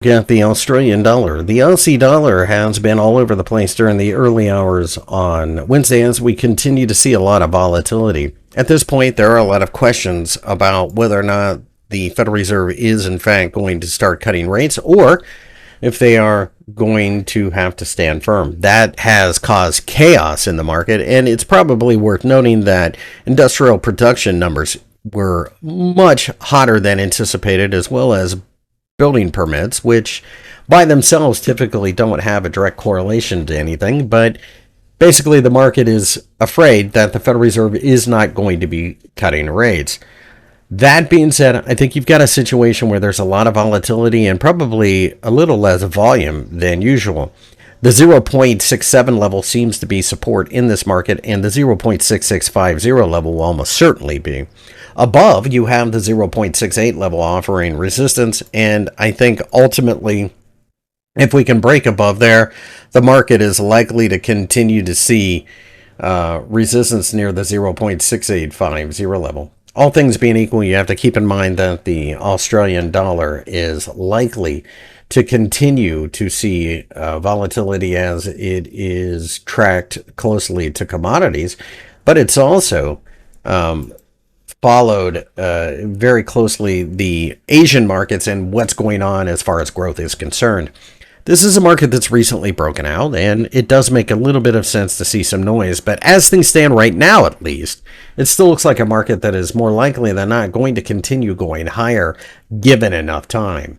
At the Australian dollar. The Aussie dollar has been all over the place during the early hours on Wednesday as we continue to see a lot of volatility. At this point, there are a lot of questions about whether or not the Federal Reserve is in fact going to start cutting rates or if they are going to have to stand firm. That has caused chaos in the market, and it's probably worth noting that industrial production numbers were much hotter than anticipated, as well as building permits, which by themselves typically don't have a direct correlation to anything, but basically the market is afraid that the Federal Reserve is not going to be cutting rates. That being said, I think you've got a situation where there's a lot of volatility and probably a little less volume than usual. The 0.67 level seems to be support in this market, and the 0.6650 level will almost certainly be. Above, you have the 0.68 level offering resistance, and I think ultimately, if we can break above there, the market is likely to continue to see resistance near the 0.6850 level. All things being equal, you have to keep in mind that the Australian dollar is likely to continue to see volatility as it is tracked closely to commodities, but it's also followed very closely the Asian markets and what's going on as far as growth is concerned. This is a market that's recently broken out, and it does make a little bit of sense to see some noise, but as things stand right now, at least, it still looks like a market that is more likely than not going to continue going higher given enough time.